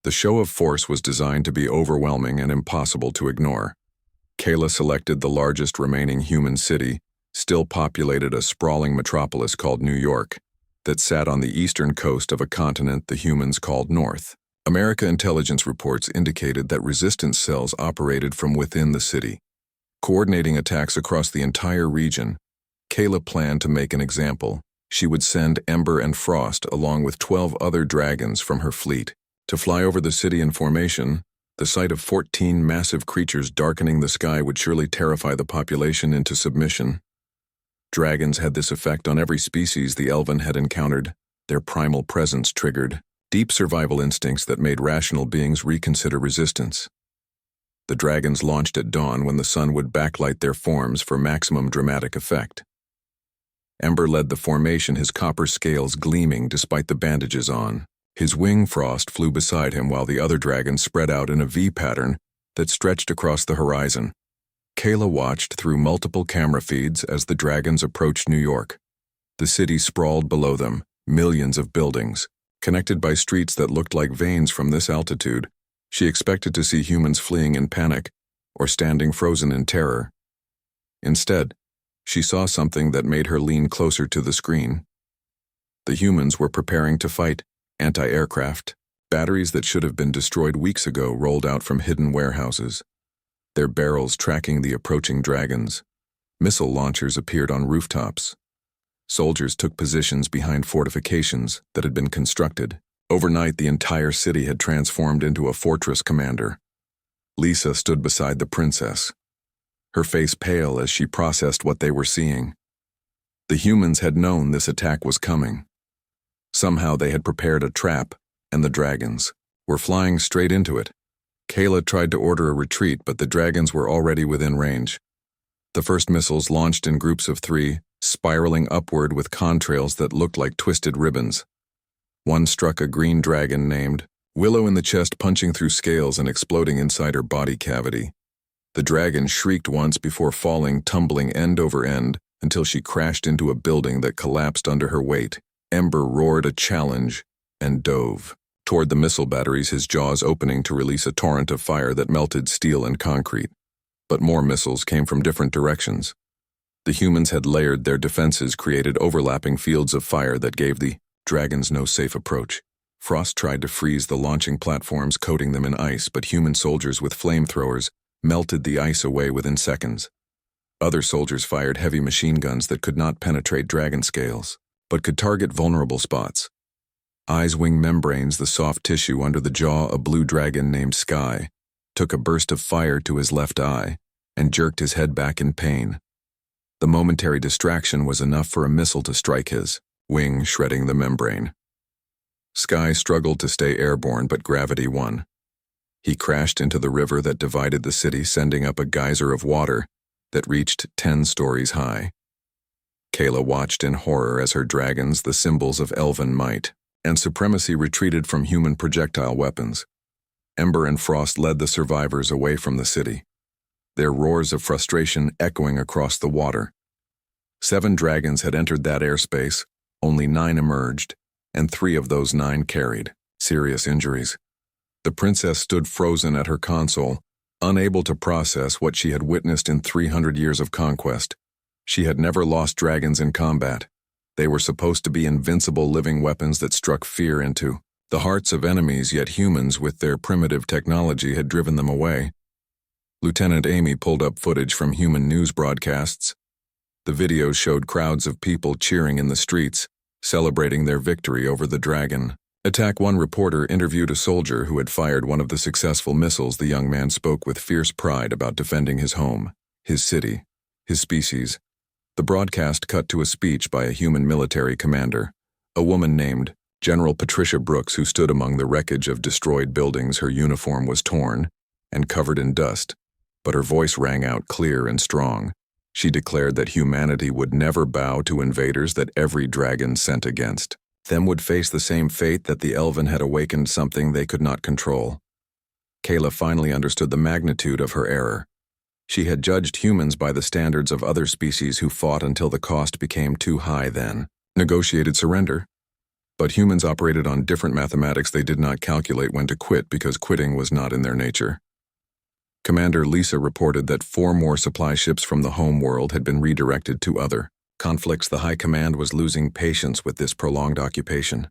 The show of force was designed to be overwhelming and impossible to ignore. Kayla selected the largest remaining human city, still populated a sprawling metropolis called New York, that sat on the eastern coast of a continent the humans called North. America intelligence reports indicated that resistance cells operated from within the city, coordinating attacks across the entire region. Kayla planned to make an example. She would send Ember and Frost along with 12 other dragons from her fleet to fly over the city in formation. The sight of 14 massive creatures darkening the sky would surely terrify the population into submission. Dragons had this effect on every species the Elven had encountered. Their primal presence triggered deep survival instincts that made rational beings reconsider resistance. The dragons launched at dawn when the sun would backlight their forms for maximum dramatic effect. Ember led the formation, his copper scales gleaming despite the bandages on. His wing Frost flew beside him while the other dragons spread out in a V pattern that stretched across the horizon. Kayla watched through multiple camera feeds as the dragons approached New York. The city sprawled below them, millions of buildings, connected by streets that looked like veins from this altitude. She expected to see humans fleeing in panic or standing frozen in terror. Instead, she saw something that made her lean closer to the screen. The humans were preparing to fight. Anti-aircraft, batteries that should have been destroyed weeks ago rolled out from hidden warehouses, their barrels tracking the approaching dragons. Missile launchers appeared on rooftops. Soldiers took positions behind fortifications that had been constructed. Overnight, the entire city had transformed into a fortress commander. Lisa stood beside the princess, her face pale as she processed what they were seeing. The humans had known this attack was coming. Somehow they had prepared a trap, and the dragons were flying straight into it. Kayla tried to order a retreat, but the dragons were already within range. The first missiles launched in groups of 3, spiraling upward with contrails that looked like twisted ribbons. One struck a green dragon named Willow in the chest, punching through scales and exploding inside her body cavity. The dragon shrieked once before falling, tumbling end over end, until she crashed into a building that collapsed under her weight. Ember roared a challenge and dove toward the missile batteries, his jaws opening to release a torrent of fire that melted steel and concrete. But more missiles came from different directions. The humans had layered their defenses, created overlapping fields of fire that gave the dragons no safe approach. Frost tried to freeze the launching platforms, coating them in ice, but human soldiers with flamethrowers melted the ice away within seconds. Other soldiers fired heavy machine guns that could not penetrate dragon scales, but could target vulnerable spots. Eyes wing membranes, the soft tissue under the jaw, a blue dragon named Sky, took a burst of fire to his left eye and jerked his head back in pain. The momentary distraction was enough for a missile to strike his wing, shredding the membrane. Sky struggled to stay airborne, but gravity won. He crashed into the river that divided the city, sending up a geyser of water that reached 10 stories high. Kayla watched in horror as her dragons, the symbols of elven might and supremacy, retreated from human projectile weapons. Ember and Frost led the survivors away from the city, their roars of frustration echoing across the water. 7 dragons had entered that airspace, only 9 emerged, and 3 of those 9 carried serious injuries. The princess stood frozen at her console, unable to process what she had witnessed in 300 years of conquest. She had never lost dragons in combat. They were supposed to be invincible living weapons that struck fear into the hearts of enemies, yet humans with their primitive technology had driven them away. Lieutenant Amy pulled up footage from human news broadcasts. The videos showed crowds of people cheering in the streets, celebrating their victory over the dragon attack. One reporter interviewed a soldier who had fired one of the successful missiles. The young man spoke with fierce pride about defending his home, his city, his species. The broadcast cut to a speech by a human military commander, a woman named General Patricia Brooks, who stood among the wreckage of destroyed buildings. Her uniform was torn and covered in dust, but her voice rang out clear and strong. She declared that humanity would never bow to invaders that every dragon sent against them would face the same fate, that the Elven had awakened something they could not control. Kayla finally understood the magnitude of her error. She had judged humans by the standards of other species who fought until the cost became too high, then negotiated surrender. But humans operated on different mathematics. They did not calculate when to quit because quitting was not in their nature. Commander Lisa reported that 4 more supply ships from the home world had been redirected to other conflicts. The High Command was losing patience with this prolonged occupation.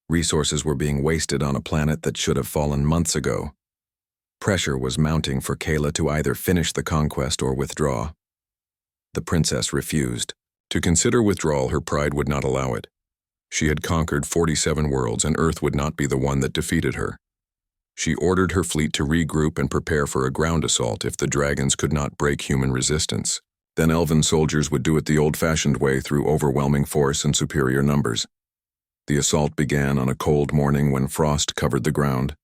Resources were being wasted on a planet that should have fallen months ago. Pressure was mounting for Kayla to either finish the conquest or withdraw. The princess refused. To consider withdrawal, her pride would not allow it. She had conquered 47 worlds, and Earth would not be the one that defeated her. She ordered her fleet to regroup and prepare for a ground assault if the dragons could not break human resistance. Then elven soldiers would do it the old-fashioned way through overwhelming force and superior numbers. The assault began on a cold morning when frost covered the ground.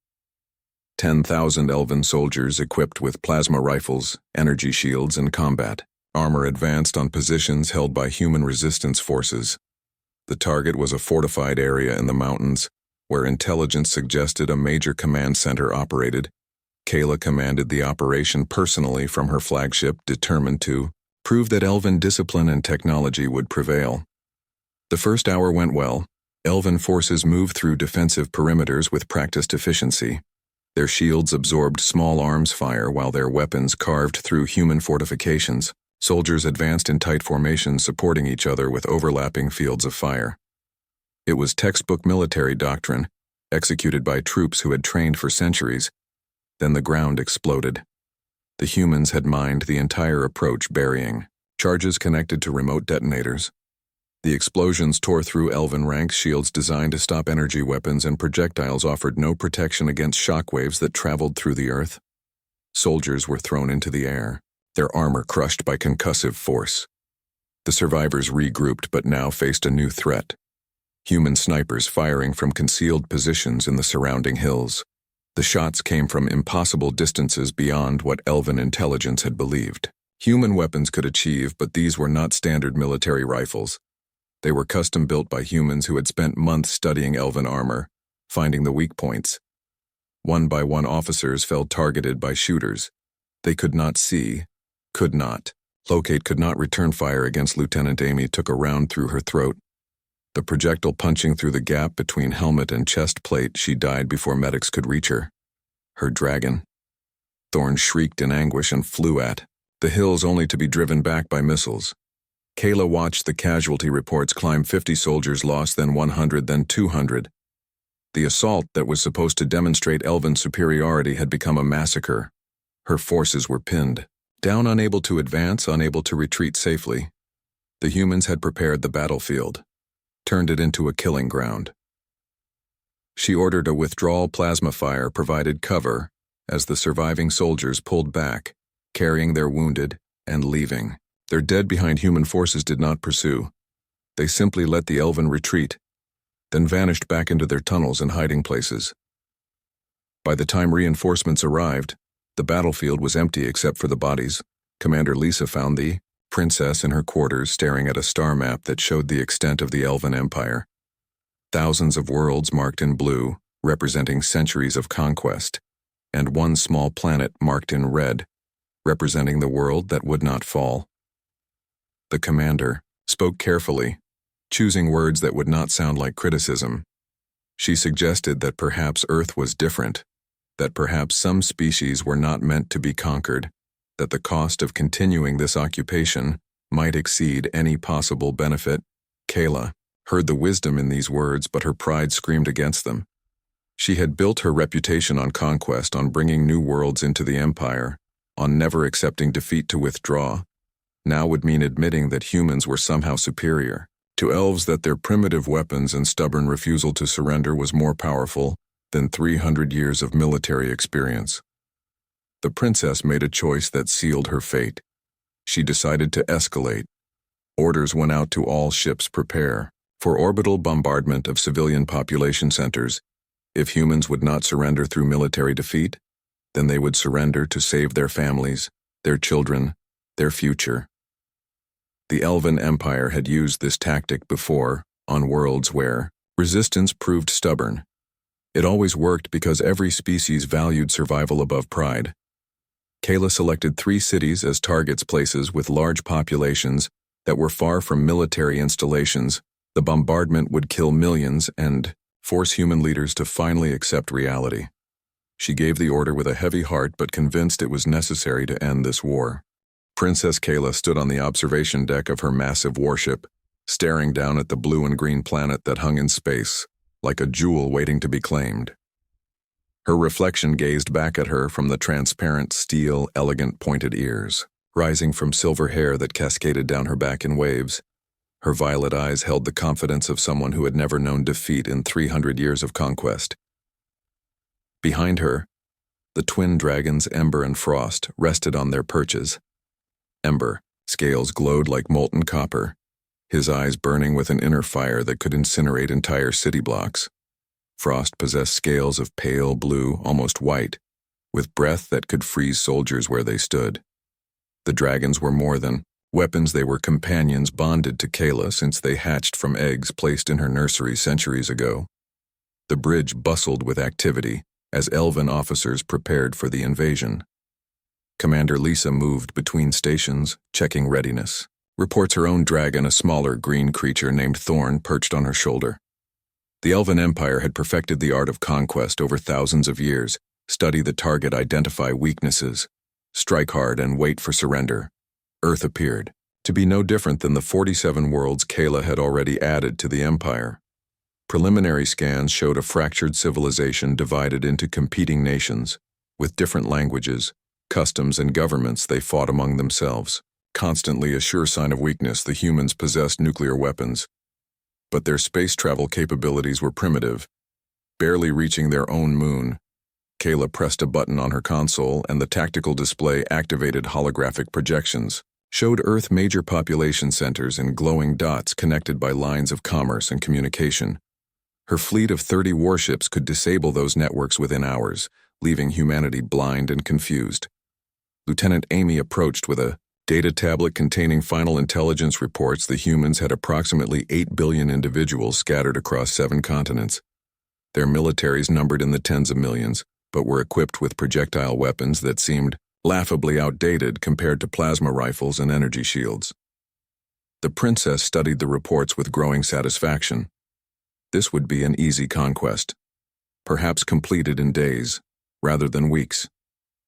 10,000 elven soldiers equipped with plasma rifles, energy shields, and combat armor advanced on positions held by human resistance forces. The target was a fortified area in the mountains, where intelligence suggested a major command center operated. Kayla commanded the operation personally from her flagship, determined to prove that elven discipline and technology would prevail. The first hour went well. Elven forces moved through defensive perimeters with practiced efficiency. Their shields absorbed small arms fire while their weapons carved through human fortifications. Soldiers advanced in tight formations, supporting each other with overlapping fields of fire. It was textbook military doctrine, executed by troops who had trained for centuries. Then the ground exploded. The humans had mined the entire approach, burying charges connected to remote detonators. The explosions tore through elven ranks. Shields designed to stop energy weapons and projectiles offered no protection against shockwaves that traveled through the earth. Soldiers were thrown into the air, their armor crushed by concussive force. The survivors regrouped but now faced a new threat. Human snipers firing from concealed positions in the surrounding hills. The shots came from impossible distances beyond what elven intelligence had believed human weapons could achieve, but these were not standard military rifles. They were custom-built by humans who had spent months studying elven armor, finding the weak points. One by one, officers fell targeted by shooters. They could not see, could not locate, could not return fire against. Lieutenant Amy took a round through her throat. The projectile punching through the gap between helmet and chest plate. She died before medics could reach her. Her dragon. Thorn shrieked in anguish and flew at the hills, only to be driven back by missiles. Kayla watched the casualty reports climb. 50 soldiers lost, then 100, then 200. The assault that was supposed to demonstrate elven superiority had become a massacre. Her forces were pinned down, unable to advance, unable to retreat safely. The humans had prepared the battlefield, turned it into a killing ground. She ordered a withdrawal. Plasma fire provided cover as the surviving soldiers pulled back, carrying their wounded and leaving their dead behind. Human forces did not pursue. They simply let the elven retreat, then vanished back into their tunnels and hiding places. By the time reinforcements arrived, the battlefield was empty except for the bodies. Commander Lisa found the princess in her quarters, staring at a star map that showed the extent of the elven empire. Thousands of worlds marked in blue, representing centuries of conquest, and one small planet marked in red, representing the world that would not fall. The commander spoke carefully, choosing words that would not sound like criticism. She suggested that perhaps Earth was different, that perhaps some species were not meant to be conquered, that the cost of continuing this occupation might exceed any possible benefit. Kayla heard the wisdom in these words, but her pride screamed against them. She had built her reputation on conquest, on bringing new worlds into the empire, on never accepting defeat. To withdraw now would mean admitting that humans were somehow superior to elves, that their primitive weapons and stubborn refusal to surrender was more powerful than 300 years of military experience. The princess made a choice that sealed her fate. She decided to escalate. Orders went out to all ships: prepare for orbital bombardment of civilian population centers. If humans would not surrender through military defeat, then they would surrender to save their families, their children, their future. The Elven Empire had used this tactic before, on worlds where resistance proved stubborn. It always worked because every species valued survival above pride. Kayla selected 3 cities as targets, places with large populations that were far from military installations. The bombardment would kill millions and force human leaders to finally accept reality. She gave the order with a heavy heart but convinced it was necessary to end this war. Princess Kayla stood on the observation deck of her massive warship, staring down at the blue and green planet that hung in space, like a jewel waiting to be claimed. Her reflection gazed back at her from the transparent steel, elegant pointed ears, rising from silver hair that cascaded down her back in waves. Her violet eyes held the confidence of someone who had never known defeat in 300 years of conquest. Behind her, the twin dragons Ember and Frost rested on their perches. Ember, scales glowed like molten copper, his eyes burning with an inner fire that could incinerate entire city blocks. Frost possessed scales of pale blue, almost white, with breath that could freeze soldiers where they stood. The dragons were more than weapons, they were companions bonded to Kayla since they hatched from eggs placed in her nursery centuries ago. The bridge bustled with activity as elven officers prepared for the invasion. Commander Lisa moved between stations, checking readiness. Reports her own dragon, a smaller green creature named Thorn, perched on her shoulder. The Elven Empire had perfected the art of conquest over thousands of years. Study the target, identify weaknesses, strike hard, and wait for surrender. Earth appeared to be no different than the 47 worlds Kayla had already added to the Empire. Preliminary scans showed a fractured civilization divided into competing nations. With different languages, customs, and governments, they fought among themselves. Constantly a sure sign of weakness, the humans possessed nuclear weapons. But their space travel capabilities were primitive, barely reaching their own moon. Kayla pressed a button on her console, and the tactical display activated holographic projections, showed Earth major population centers in glowing dots connected by lines of commerce and communication. Her fleet of 30 warships could disable those networks within hours, leaving humanity blind and confused. Lieutenant Amy approached with a data tablet containing final intelligence reports. The humans had approximately 8 billion individuals scattered across 7 continents. Their militaries numbered in the tens of millions, but were equipped with projectile weapons that seemed laughably outdated compared to plasma rifles and energy shields. The princess studied the reports with growing satisfaction. This would be an easy conquest, perhaps completed in days, rather than weeks.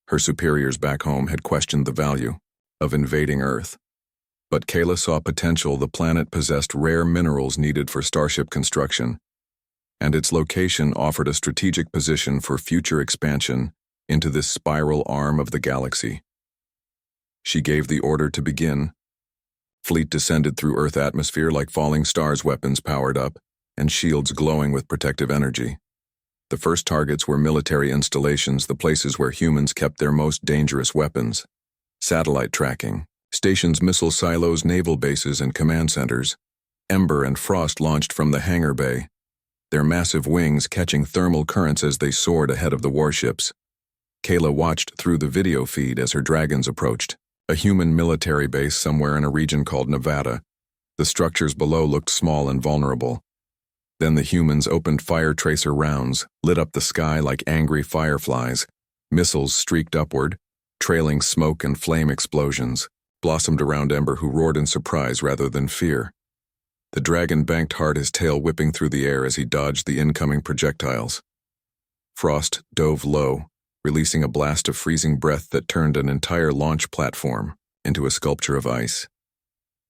Her superiors back home had questioned the value of invading Earth. But Kayla saw potential. The planet possessed rare minerals needed for starship construction, and its location offered a strategic position for future expansion into this spiral arm of the galaxy. She gave the order to begin. Fleet descended through Earth atmosphere like falling stars, weapons powered up, and shields glowing with protective energy. The first targets were military installations, the places where humans kept their most dangerous weapons. Satellite tracking, stations, missile silos, naval bases, and command centers. Ember and Frost launched from the hangar bay, their massive wings catching thermal currents as they soared ahead of the warships. Kayla watched through the video feed as her dragons approached. A human military base somewhere in a region called Nevada. The structures below looked small and vulnerable. Then the humans opened fire tracer rounds, lit up the sky like angry fireflies. Missiles streaked upward, trailing smoke and flame explosions, blossomed around Ember, who roared in surprise rather than fear. The dragon banked hard, his tail whipping through the air as he dodged the incoming projectiles. Frost dove low, releasing a blast of freezing breath that turned an entire launch platform into a sculpture of ice.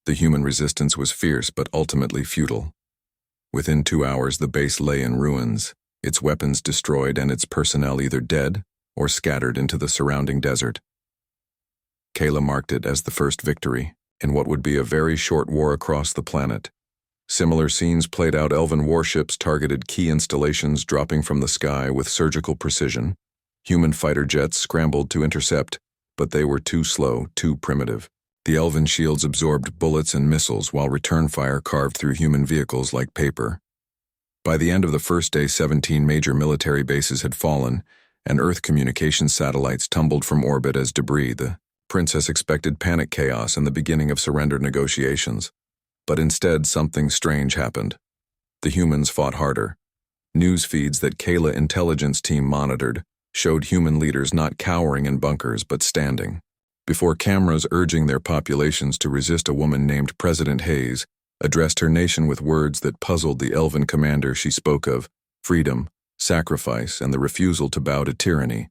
The human resistance was fierce but ultimately futile. Within 2 hours, the base lay in ruins, its weapons destroyed and its personnel either dead or scattered into the surrounding desert. Kayla marked it as the first victory in what would be a very short war across the planet. Similar scenes played out. Elven warships targeted key installations, dropping from the sky with surgical precision. Human fighter jets scrambled to intercept, but they were too slow, too primitive. The elven shields absorbed bullets and missiles, while return fire carved through human vehicles like paper. By the end of the first day, 17 major military bases had fallen, and Earth communication satellites tumbled from orbit as debris. The princess expected panic, chaos, and the beginning of surrender negotiations. But instead, something strange happened. The humans fought harder. News feeds that Kayla intelligence team monitored showed human leaders not cowering in bunkers but standing before cameras, urging their populations to resist. A woman named President Hayes, addressed her nation with words that puzzled the elven commander. She spoke of freedom, sacrifice, and the refusal to bow to tyranny.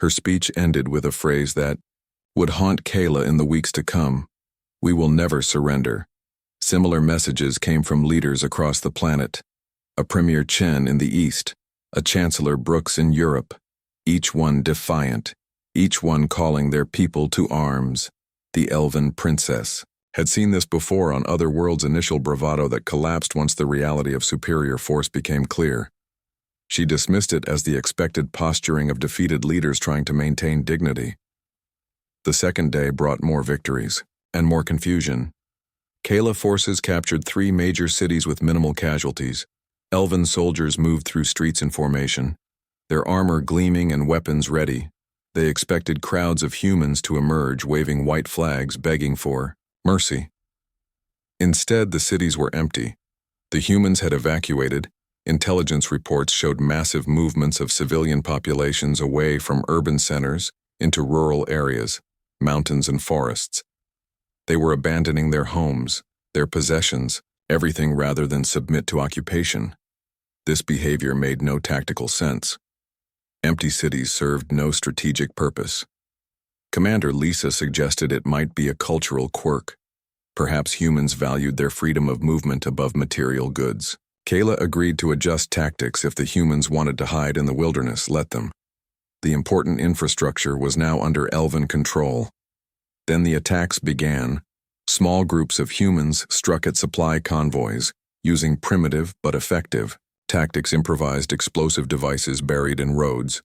Her speech ended with a phrase that would haunt Kayla in the weeks to come: "We will never surrender." Similar messages came from leaders across the planet: a Premier Chen in the East, a Chancellor Brooks in Europe, each one defiant, each one calling their people to arms. The elven princess had seen this before on other worlds' initial bravado that collapsed once the reality of superior force became clear. She dismissed it as the expected posturing of defeated leaders trying to maintain dignity. The second day brought more victories and more confusion. Kayla forces captured 3 major cities with minimal casualties. Elven soldiers moved through streets in formation, their armor gleaming and weapons ready. They expected crowds of humans to emerge, waving white flags, begging for mercy. Instead, the cities were empty. The humans had evacuated. Intelligence reports showed massive movements of civilian populations away from urban centers into rural areas, mountains and forests. They were abandoning their homes, their possessions, everything rather than submit to occupation. This behavior made no tactical sense. Empty cities served no strategic purpose. Commander Lisa suggested it might be a cultural quirk. Perhaps humans valued their freedom of movement above material goods. Kayla agreed to adjust tactics. If the humans wanted to hide in the wilderness, let them. The important infrastructure was now under elven control. Then the attacks began. Small groups of humans struck at supply convoys, using primitive but effective tactics: improvised explosive devices buried in roads,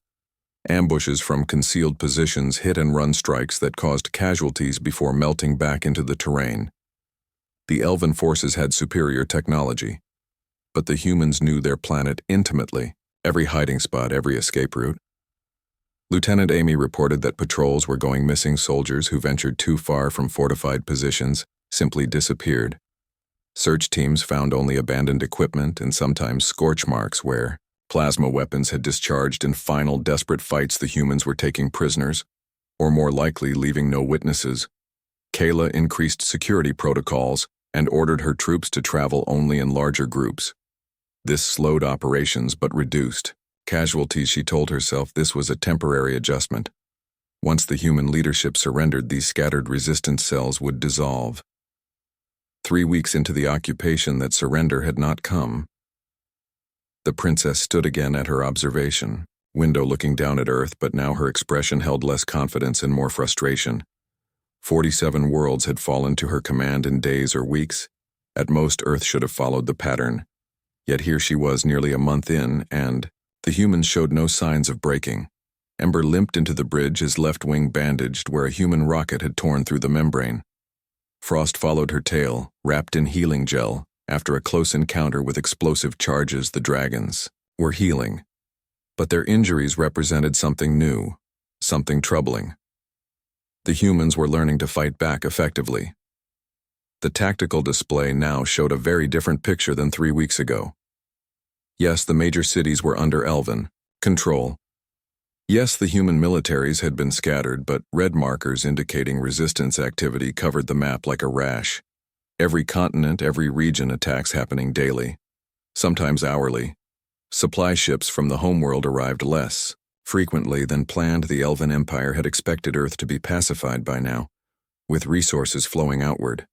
ambushes from concealed positions, hit-and-run strikes that caused casualties before melting back into the terrain. The elven forces had superior technology, but the humans knew their planet intimately, every hiding spot, every escape route. Lieutenant Amy reported that patrols were going missing. Soldiers who ventured too far from fortified positions simply disappeared. Search teams found only abandoned equipment and sometimes scorch marks where plasma weapons had discharged. In final desperate fights, the humans were taking prisoners, or more likely leaving no witnesses. Kayla increased security protocols and ordered her troops to travel only in larger groups. This slowed operations but reduced casualties. She told herself this was a temporary adjustment. Once the human leadership surrendered, these scattered resistance cells would dissolve. 3 weeks into the occupation, that surrender had not come. The princess stood again at her observation window, looking down at Earth, but now her expression held less confidence and more frustration. 47 worlds had fallen to her command in days or weeks. At most, Earth should have followed the pattern. Yet here she was, nearly a month in, and the humans showed no signs of breaking. Ember limped into the bridge, his left wing bandaged where a human rocket had torn through the membrane. Frost followed her tail, wrapped in healing gel. After a close encounter with explosive charges, the dragons were healing. But their injuries represented something new, something troubling. The humans were learning to fight back effectively. The tactical display now showed a very different picture than 3 weeks ago. Yes, the major cities were under elven control. Yes, the human militaries had been scattered, but red markers indicating resistance activity covered the map like a rash. Every continent, every region, attacks happening daily, sometimes hourly. Supply ships from the homeworld arrived less frequently than planned. The Elven Empire had expected Earth to be pacified by now, with resources flowing outward.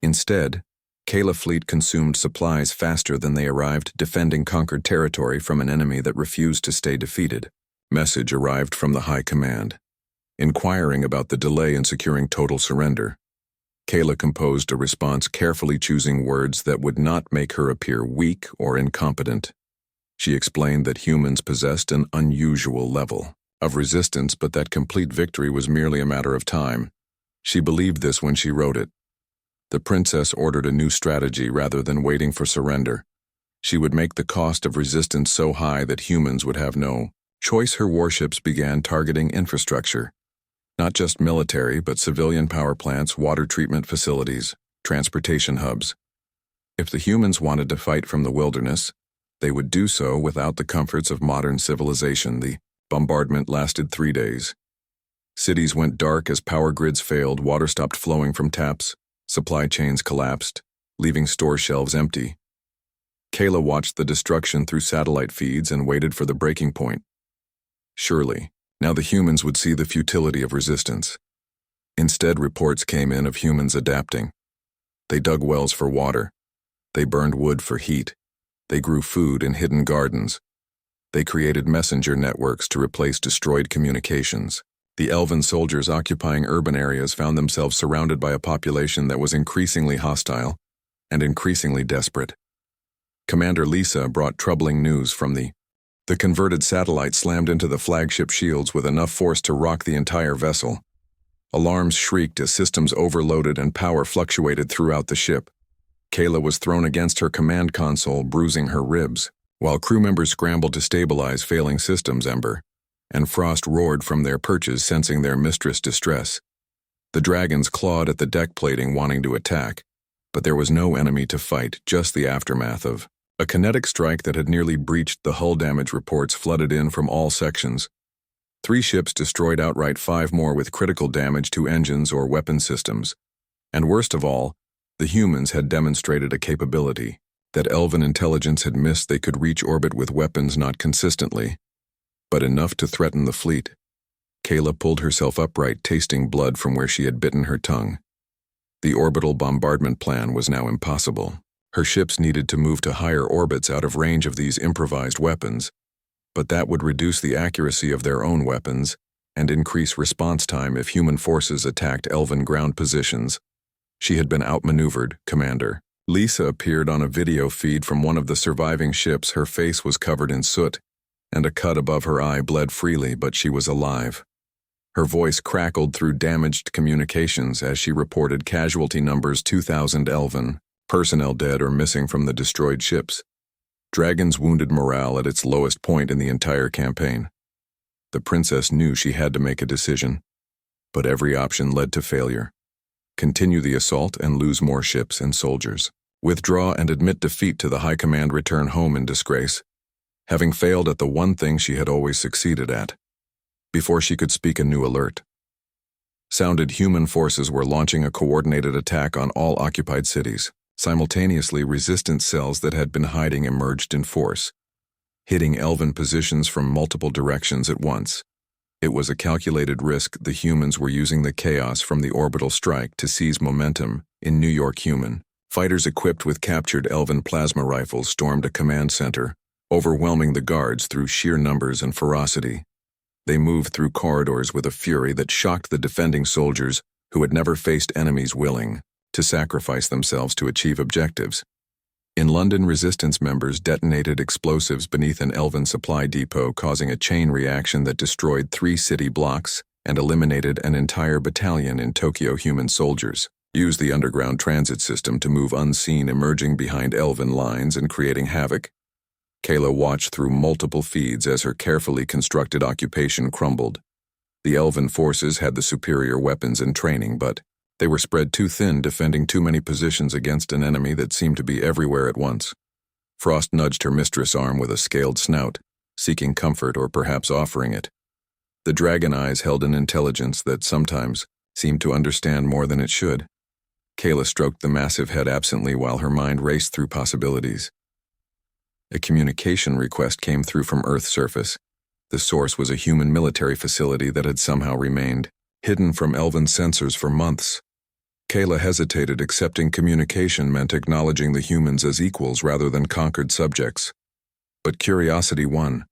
Instead, Kayla fleet consumed supplies faster than they arrived, defending conquered territory from an enemy that refused to stay defeated. Message arrived from the High Command, inquiring about the delay in securing total surrender. Kayla composed a response, carefully choosing words that would not make her appear weak or incompetent. She explained that humans possessed an unusual level of resistance, but that complete victory was merely a matter of time. She believed this when she wrote it. The princess ordered a new strategy rather than waiting for surrender. She would make the cost of resistance so high that humans would have no choice. Her warships began targeting infrastructure, not just military, but civilian power plants, water treatment facilities, transportation hubs. If the humans wanted to fight from the wilderness, they would do so without the comforts of modern civilization. The bombardment lasted 3 days. Cities went dark as power grids failed, water stopped flowing from taps, supply chains collapsed. leaving store shelves empty. Kayla watched the destruction through satellite feeds and waited for the breaking point. Surely, now the humans would see the futility of resistance. Instead, reports came in of humans adapting. They dug wells for water. They burned wood for heat. They grew food in hidden gardens. They created messenger networks to replace destroyed communications. The elven soldiers occupying urban areas found themselves surrounded by a population that was increasingly hostile and increasingly desperate. Commander Lisa brought troubling news from the converted satellite slammed into the flagship shields with enough force to rock the entire vessel. Alarms shrieked as systems overloaded and power fluctuated throughout the ship. Kayla was thrown against her command console, bruising her ribs, while crew members scrambled to stabilize failing systems. Ember and Frost roared from their perches, sensing their mistress' distress. The dragons clawed at the deck plating, wanting to attack, but there was no enemy to fight, just the aftermath of a kinetic strike that had nearly breached the hull. Damage reports flooded in from all sections. 3 ships destroyed outright, 5 more with critical damage to engines or weapon systems. And worst of all, the humans had demonstrated a capability that elven intelligence had missed. They could reach orbit with weapons not consistently, but enough to threaten the fleet. Kayla pulled herself upright, tasting blood from where she had bitten her tongue. The orbital bombardment plan was now impossible. Her ships needed to move to higher orbits out of range of these improvised weapons, but that would reduce the accuracy of their own weapons and increase response time if human forces attacked elven ground positions. She had been outmaneuvered, Commander. Lisa appeared on a video feed from one of the surviving ships. Her face was covered in soot, and a cut above her eye bled freely, but she was alive. Her voice crackled through damaged communications as she reported casualty numbers: 2,000 elven personnel dead or missing from the destroyed ships. Dragons wounded morale at its lowest point in the entire campaign. The princess knew she had to make a decision, but every option led to failure. Continue the assault and lose more ships and soldiers. Withdraw and admit defeat to the High Command. Return home in disgrace, having failed at the one thing she had always succeeded at. Before she could speak, a new alert sounded. Human forces were launching a coordinated attack on all occupied cities. Simultaneously, resistance cells that had been hiding emerged in force, hitting elven positions from multiple directions at once. It was a calculated risk. The humans were using the chaos from the orbital strike to seize momentum. In New York, human fighters equipped with captured elven plasma rifles stormed a command center, overwhelming the guards through sheer numbers and ferocity. They moved through corridors with a fury that shocked the defending soldiers, who had never faced enemies willing to sacrifice themselves to achieve objectives. In London, resistance members detonated explosives beneath an elven supply depot, causing a chain reaction that destroyed 3 city blocks and eliminated an entire battalion. In Tokyo, human soldiers used the underground transit system to move unseen, emerging behind elven lines and creating havoc. Kayla watched through multiple feeds as her carefully constructed occupation crumbled. The elven forces had the superior weapons and training, but they were spread too thin, defending too many positions against an enemy that seemed to be everywhere at once. Frost nudged her mistress' arm with a scaled snout, seeking comfort or perhaps offering it. The dragon eyes held an intelligence that sometimes seemed to understand more than it should. Kayla stroked the massive head absently while her mind raced through possibilities. A communication request came through from Earth's surface. The source was a human military facility that had somehow remained hidden from elven sensors for months. Kayla hesitated. Accepting communication meant acknowledging the humans as equals rather than conquered subjects. But curiosity won.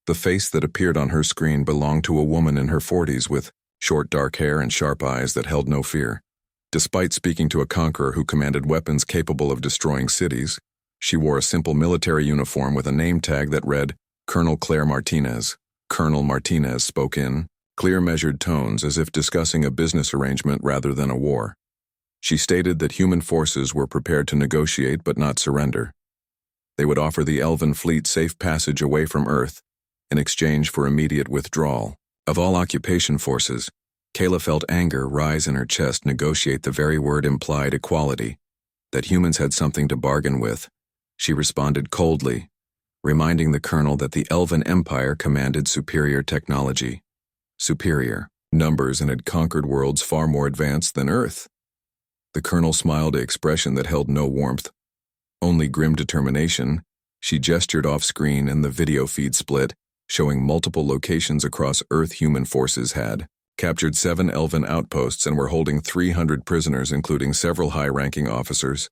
The face that appeared on her screen belonged to a woman in her 40s with short dark hair and sharp eyes that held no fear. Despite speaking to a conqueror who commanded weapons capable of destroying cities, she wore a simple military uniform with a name tag that read, Colonel Claire Martinez. Colonel Martinez spoke in clear, measured tones, as if discussing a business arrangement rather than a war. She stated that human forces were prepared to negotiate but not surrender. They would offer the elven fleet safe passage away from Earth in exchange for immediate withdrawal. Of all occupation forces, Kayla felt anger rise in her chest. Negotiate, the very word implied equality, that humans had something to bargain with. She responded coldly, reminding the colonel that the Elven Empire commanded superior technology, superior numbers, and had conquered worlds far more advanced than Earth. The colonel smiled, an expression that held no warmth, only grim determination. She gestured off-screen and the video feed split, showing multiple locations across Earth. Human forces had captured 7 elven outposts and were holding 300 prisoners, including several high-ranking officers.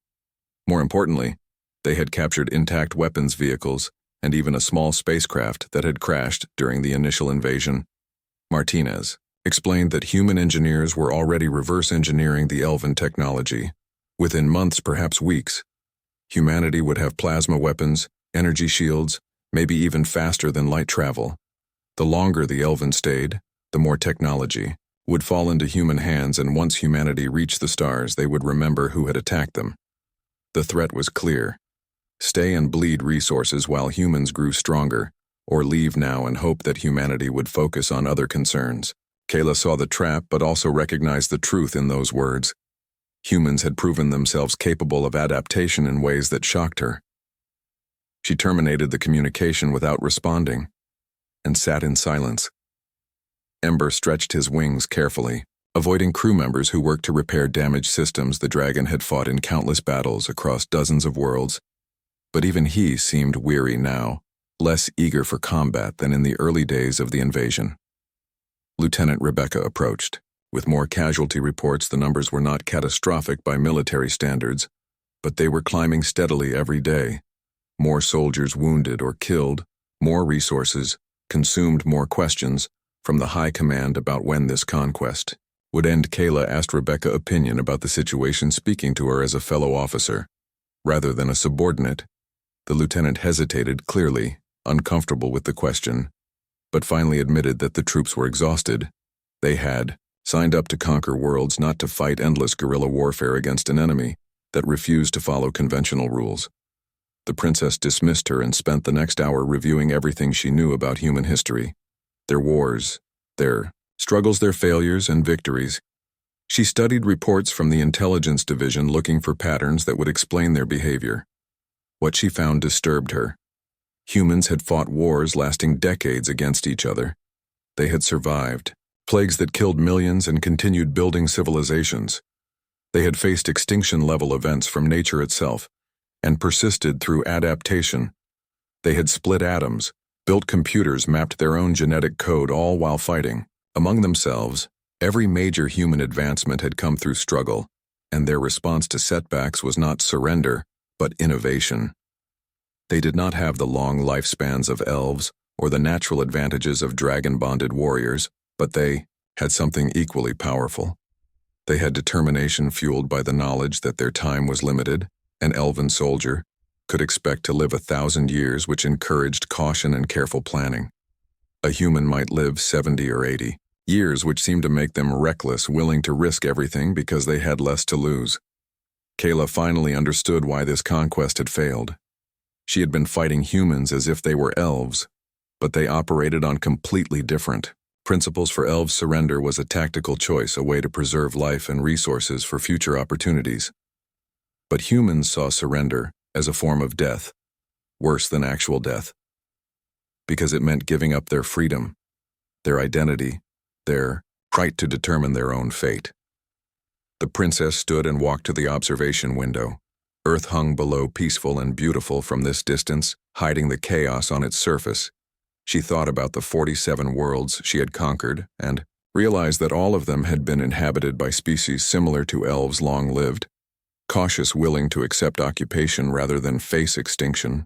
More importantly, they had captured intact weapons vehicles and even a small spacecraft that had crashed during the initial invasion. Martinez explained that human engineers were already reverse engineering the elven technology. Within months, perhaps weeks, humanity would have plasma weapons, energy shields, maybe even faster than light travel. The longer the elven stayed, the more technology would fall into human hands, and once humanity reached the stars, they would remember who had attacked them. The threat was clear. Stay and bleed resources while humans grew stronger, or leave now and hope that humanity would focus on other concerns. Kayla saw the trap but also recognized the truth in those words. Humans had proven themselves capable of adaptation in ways that shocked her. She terminated the communication without responding and sat in silence. Ember stretched his wings carefully, avoiding crew members who worked to repair damaged systems the dragon had fought in countless battles across dozens of worlds. But even he seemed weary now, less eager for combat than in the early days of the invasion. Lieutenant Rebecca approached. With more casualty reports, the numbers were not catastrophic by military standards, but they were climbing steadily every day. More soldiers wounded or killed, more resources, consumed more questions from the high command about when this conquest would end. Kayla asked Rebecca opinion about the situation, speaking to her as a fellow officer, rather than a subordinate. The lieutenant hesitated, clearly uncomfortable with the question, but finally admitted that the troops were exhausted. They had signed up to conquer worlds, not to fight endless guerrilla warfare against an enemy that refused to follow conventional rules. The princess dismissed her and spent the next hour reviewing everything she knew about human history. Their wars, their struggles, their failures and victories. She studied reports from the intelligence division, looking for patterns that would explain their behavior. What she found disturbed her. Humans had fought wars lasting decades against each other. They had survived plagues that killed millions and continued building civilizations. They had faced extinction-level events from nature itself and persisted through adaptation. They had split atoms, built computers, mapped their own genetic code, all while fighting among themselves. Every major human advancement had come through struggle, and their response to setbacks was not surrender, but innovation. They did not have the long lifespans of elves or the natural advantages of dragon-bonded warriors, but they had something equally powerful. They had determination fueled by the knowledge that their time was limited. An elven soldier could expect to live 1,000 years, which encouraged caution and careful planning. A human might live 70 or 80 years, which seemed to make them reckless, willing to risk everything because they had less to lose. Kayla finally understood why this conquest had failed. She had been fighting humans as if they were elves, but they operated on completely different principles. For elves, surrender was a tactical choice, a way to preserve life and resources for future opportunities. But humans saw surrender as a form of death, worse than actual death, because it meant giving up their freedom, their identity, their right to determine their own fate. The princess stood and walked to the observation window. Earth hung below, peaceful and beautiful from this distance, hiding the chaos on its surface. She thought about the 47 worlds she had conquered and realized that all of them had been inhabited by species similar to elves, long-lived, cautious, willing to accept occupation rather than face extinction.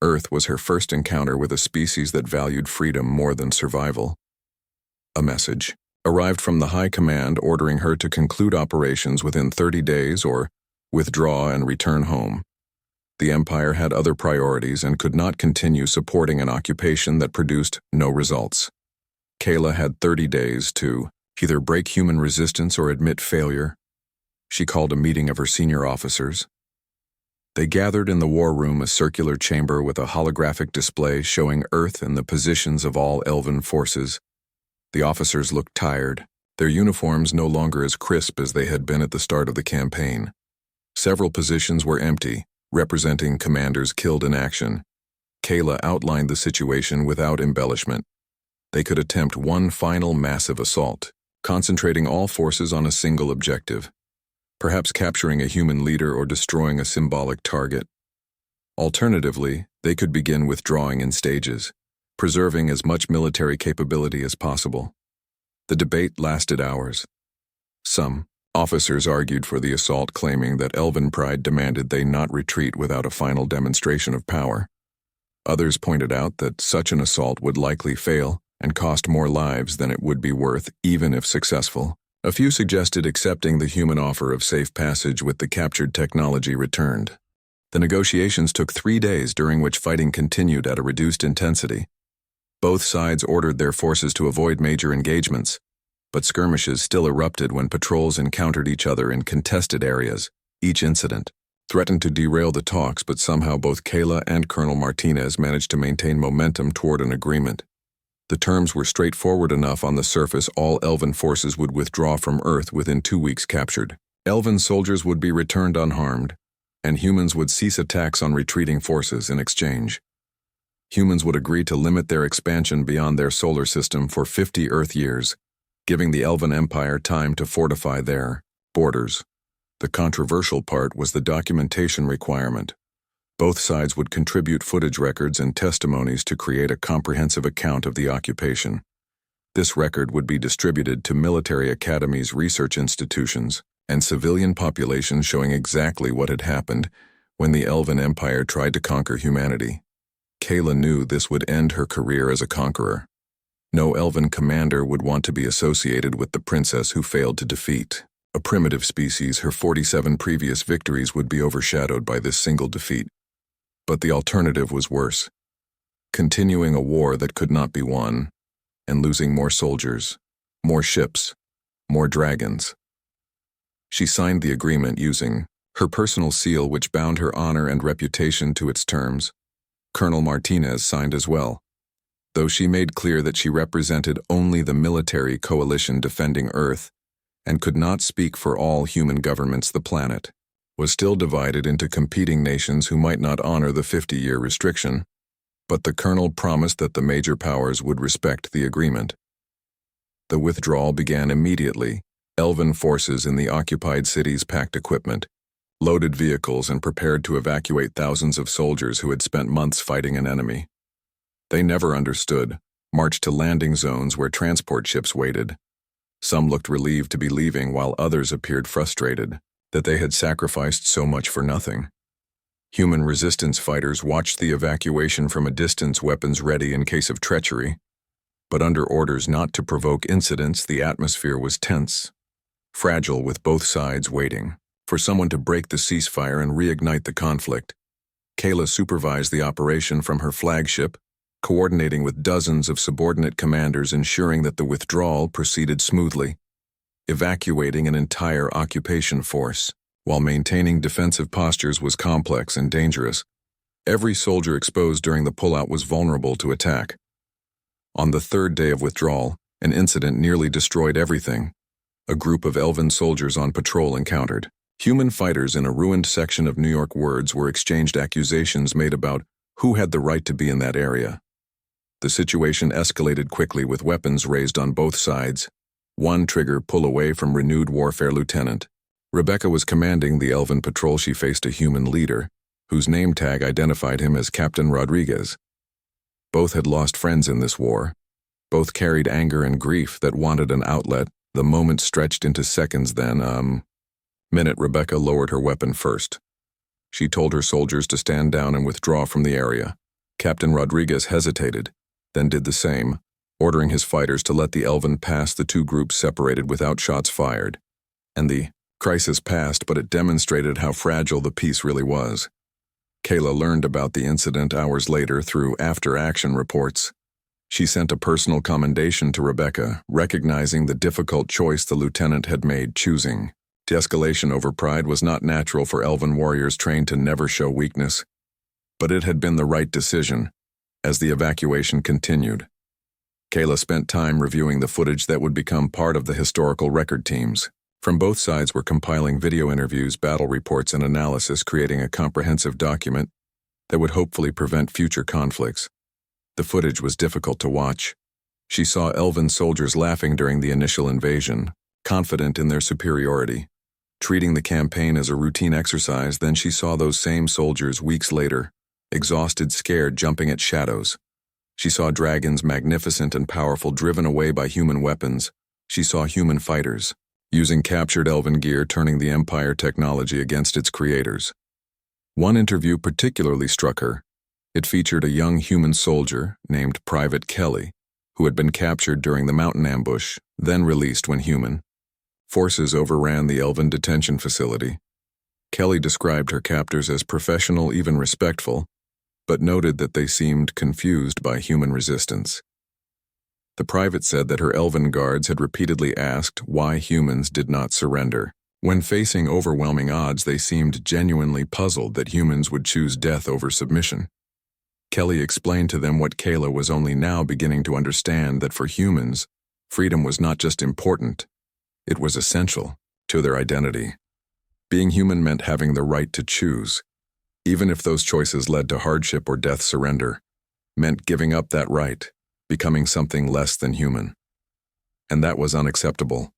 Earth was her first encounter with a species that valued freedom more than survival. A message arrived from the High Command ordering her to conclude operations within 30 days or withdraw and return home. The Empire had other priorities and could not continue supporting an occupation that produced no results. Kayla had 30 days to either break human resistance or admit failure. She called a meeting of her senior officers. They gathered in the war room, a circular chamber with a holographic display showing Earth and the positions of all elven forces. The officers looked tired, their uniforms no longer as crisp as they had been at the start of the campaign. Several positions were empty, representing commanders killed in action. Kayla outlined the situation without embellishment. They could attempt one final massive assault, concentrating all forces on a single objective. perhaps capturing a human leader or destroying a symbolic target. Alternatively, they could begin withdrawing in stages, preserving as much military capability as possible. The debate lasted hours. Some officers argued for the assault, claiming that Elven pride demanded they not retreat without a final demonstration of power. Others pointed out that such an assault would likely fail and cost more lives than it would be worth, even if successful. A few suggested accepting the human offer of safe passage with the captured technology returned. The negotiations took 3 days, during which fighting continued at a reduced intensity. Both sides ordered their forces to avoid major engagements, but skirmishes still erupted when patrols encountered each other in contested areas. Each incident threatened to derail the talks, but somehow both Kayla and Colonel Martinez managed to maintain momentum toward an agreement. The terms were straightforward enough on the surface. All Elven forces would withdraw from Earth within 2 weeks captured. Elven soldiers would be returned unharmed, and humans would cease attacks on retreating forces in exchange. Humans would agree to limit their expansion beyond their solar system for 50 Earth years, giving the Elven Empire time to fortify their borders. The controversial part was the documentation requirement. Both sides would contribute footage records and testimonies to create a comprehensive account of the occupation. This record would be distributed to military academies, research institutions, and civilian populations, showing exactly what had happened when the Elven Empire tried to conquer humanity. Kayla knew this would end her career as a conqueror. No Elven commander would want to be associated with the princess who failed to defeat a primitive species. Her 47 previous victories would be overshadowed by this single defeat. But the alternative was worse: continuing a war that could not be won, and losing more soldiers, more ships, more dragons. She signed the agreement using her personal seal, which bound her honor and reputation to its terms. Colonel Martinez signed as well, though she made clear that she represented only the military coalition defending Earth and could not speak for all human governments. The planet was still divided into competing nations who might not honor the 50-year restriction, but the colonel promised that the major powers would respect the agreement. The withdrawal began immediately. Elven forces in the occupied cities packed equipment, loaded vehicles, and prepared to evacuate thousands of soldiers who had spent months fighting an enemy they never understood, marched to landing zones where transport ships waited. Some looked relieved to be leaving, while others appeared frustrated that they had sacrificed so much for nothing. Human resistance fighters watched the evacuation from a distance, weapons ready in case of treachery. But under orders not to provoke incidents, the atmosphere was tense, fragile, with both sides waiting for someone to break the ceasefire and reignite the conflict. Kayla supervised the operation from her flagship, coordinating with dozens of subordinate commanders, ensuring that the withdrawal proceeded smoothly. Evacuating an entire occupation force while maintaining defensive postures was complex and dangerous. Every soldier exposed during the pullout was vulnerable to attack. On the 3rd day of withdrawal, an incident nearly destroyed everything. A group of Elven soldiers on patrol encountered human fighters in a ruined section of New York. Words were exchanged, accusations made about who had the right to be in that area. The situation escalated quickly, with weapons raised on both sides. One trigger pull away from renewed warfare. Lieutenant Rebecca was commanding the Elven patrol. She faced a human leader, whose name tag identified him as Captain Rodriguez. Both had lost friends in this war. Both carried anger and grief that wanted an outlet. The moment stretched into seconds, then, minute. Rebecca lowered her weapon first. She told her soldiers to stand down and withdraw from the area. Captain Rodriguez hesitated, then did the same, ordering his fighters to let the Elven pass. The two groups separated without shots fired, and the crisis passed, but it demonstrated how fragile the peace really was. Kayla learned about the incident hours later through after-action reports. She sent a personal commendation to Rebecca, recognizing the difficult choice the lieutenant had made, choosing de-escalation over pride was not natural for Elven warriors trained to never show weakness. But it had been the right decision. As the evacuation continued, Kayla spent time reviewing the footage that would become part of the historical record. Teams from both sides were compiling video interviews, battle reports, and analysis, creating a comprehensive document that would hopefully prevent future conflicts. The footage was difficult to watch. She saw Elven soldiers laughing during the initial invasion, confident in their superiority. Treating the campaign as a routine exercise, then she saw those same soldiers weeks later, exhausted, scared, jumping at shadows. She saw dragons, magnificent and powerful, driven away by human weapons. She saw human fighters, using captured elven gear, turning the Empire technology against its creators. One interview particularly struck her. It featured a young human soldier named Private Kelly, who had been captured during the mountain ambush, then released when human forces overran the elven detention facility. Kelly described her captors as professional, even respectful, but noted that they seemed confused by human resistance. The private said that her elven guards had repeatedly asked why humans did not surrender. When facing overwhelming odds, they seemed genuinely puzzled that humans would choose death over submission. Kelly explained to them what Kayla was only now beginning to understand, that for humans, freedom was not just important, it was essential to their identity. Being human meant having the right to choose, even if those choices led to hardship or death. Surrender meant giving up that right, becoming something less than human. And that was unacceptable,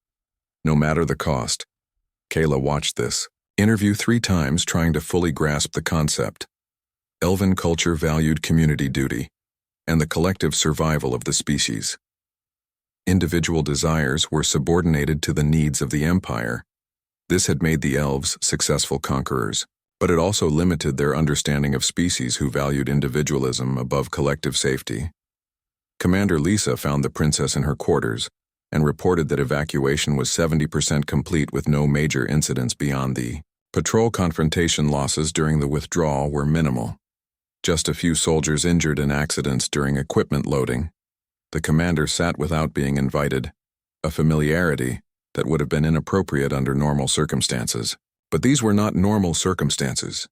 no matter the cost. Kayla watched this interview 3 times, trying to fully grasp the concept. Elven culture valued community duty and the collective survival of the species. Individual desires were subordinated to the needs of the Empire. This had made the elves successful conquerors, but it also limited their understanding of species who valued individualism above collective safety. Commander Lisa found the princess in her quarters and reported that evacuation was 70% complete with no major incidents beyond the patrol. Confrontation losses during the withdrawal were minimal. Just a few soldiers injured in accidents during equipment loading. The commander sat without being invited, a familiarity that would have been inappropriate under normal circumstances. But these were not normal circumstances.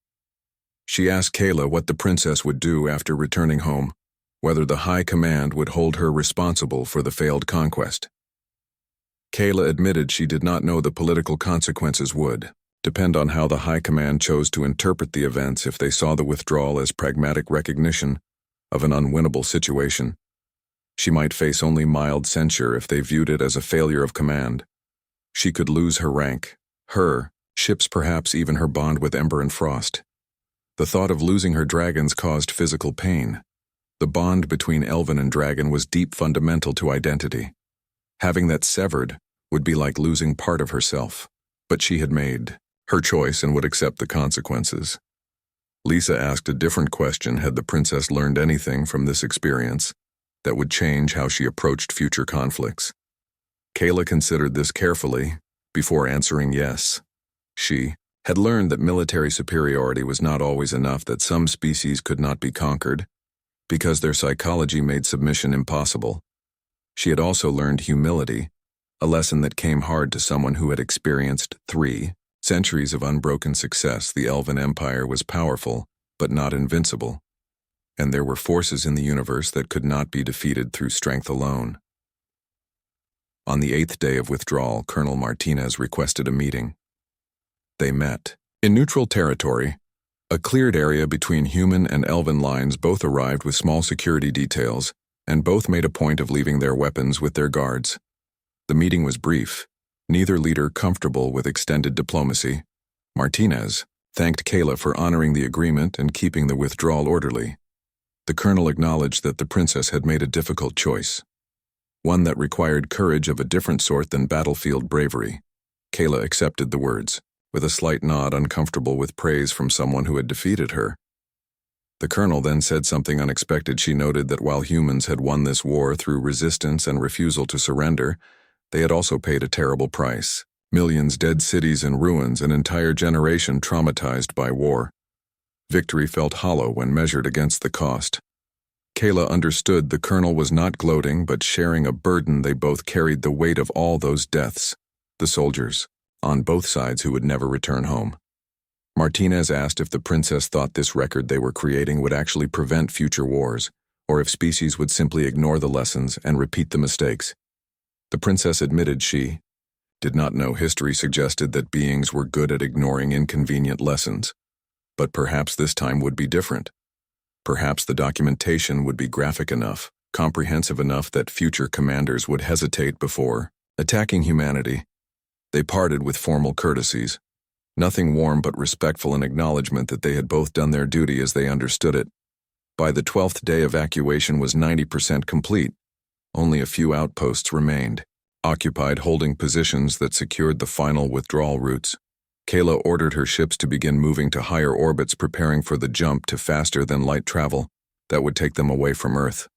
She asked Kayla what the princess would do after returning home, whether the High Command would hold her responsible for the failed conquest. Kayla admitted she did not know the political consequences would depend on how the High Command chose to interpret the events. If they saw the withdrawal as pragmatic recognition of an unwinnable situation, she might face only mild censure. If they viewed it as a failure of command, she could lose her rank, her ships, perhaps even her bond with Ember and Frost. The thought of losing her dragons caused physical pain. The bond between Elven and Dragon was deep, fundamental to identity. Having that severed would be like losing part of herself. But she had made her choice and would accept the consequences. Lisa asked a different question: had the princess learned anything from this experience that would change how she approached future conflicts? Kayla considered this carefully before answering yes. She had learned that military superiority was not always enough, that some species could not be conquered because their psychology made submission impossible. She had also learned humility, a lesson that came hard to someone who had experienced 3 centuries of unbroken success. The Elven Empire was powerful, but not invincible, and there were forces in the universe that could not be defeated through strength alone. On the 8th day of withdrawal, Colonel Martinez requested a meeting. They met in neutral territory, a cleared area between human and elven lines. Both arrived with small security details, and both made a point of leaving their weapons with their guards. The meeting was brief, neither leader comfortable with extended diplomacy. Martinez thanked Kayla for honoring the agreement and keeping the withdrawal orderly. The colonel acknowledged that the princess had made a difficult choice, one that required courage of a different sort than battlefield bravery. Kayla accepted the words, with a slight nod, uncomfortable with praise from someone who had defeated her. The colonel then said something unexpected. She noted that while humans had won this war through resistance and refusal to surrender, they had also paid a terrible price. Millions dead, cities in ruins, an entire generation traumatized by war. Victory felt hollow when measured against the cost. Kayla understood the colonel was not gloating, but sharing a burden. They both carried the weight of all those deaths, the soldiers on both sides who would never return home. Martinez asked if the princess thought this record they were creating would actually prevent future wars, or if species would simply ignore the lessons and repeat the mistakes. The princess admitted she did not know. History suggested that beings were good at ignoring inconvenient lessons, but perhaps this time would be different. Perhaps the documentation would be graphic enough, comprehensive enough that future commanders would hesitate before attacking humanity. They parted with formal courtesies. Nothing warm but respectful in acknowledgement that they had both done their duty as they understood it. By the 12th day, evacuation was 90% complete. Only a few outposts remained, occupied holding positions that secured the final withdrawal routes. Kayla ordered her ships to begin moving to higher orbits, preparing for the jump to faster-than-light travel that would take them away from Earth.